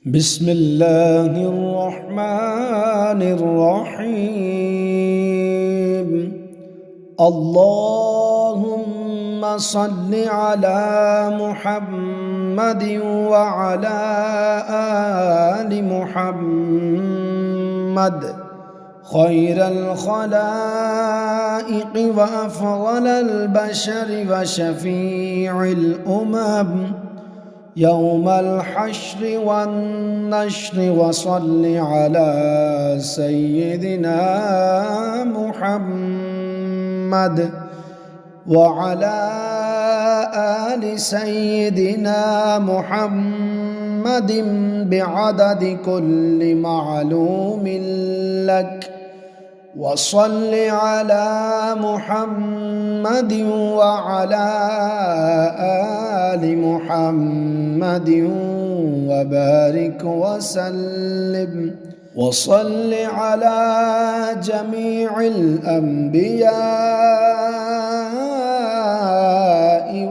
بسم الله الرحمن الرحيم. اللهم صل على محمد وعلى آل محمد خير الخلائق وأفضل البشر وشفيع الأمم يوم الحشر والنشر، وصل على سيدنا محمد وعلى آل سيدنا محمد بعدد كل معلوم لك، وصل على محمد وعلى آل محمد وبارك وسلم، وصل على جميع الأنبياء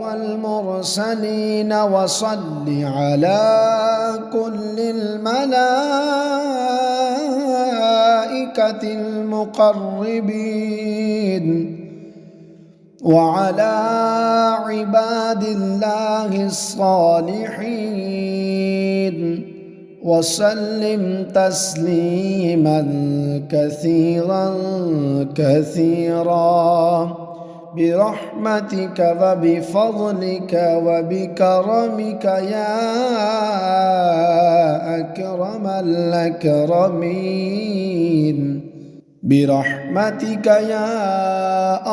والمرسلين، وصل على كل الملائكة المقربين وعلى عباد الله الصالحين، وسلم تسليما كثيرا كثيرا برحمتك وبفضلك وبكرمك يا أكرم الأكرمين، برحمتك يا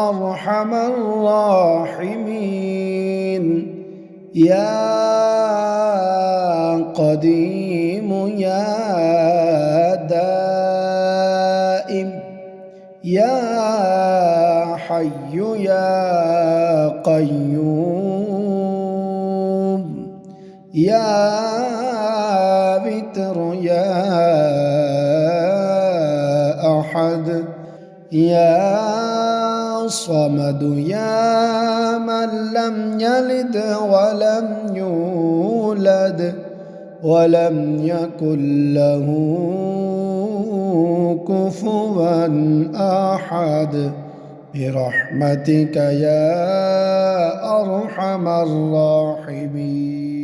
أرحم الراحمين، يا قديم يا دائم يا حي يا قيوم، يا وتر يا أحد، يا صمد يا من لم يلد ولم يولد ولم يكن له كفوا أحد، برحمتك يا أرحم الراحمين.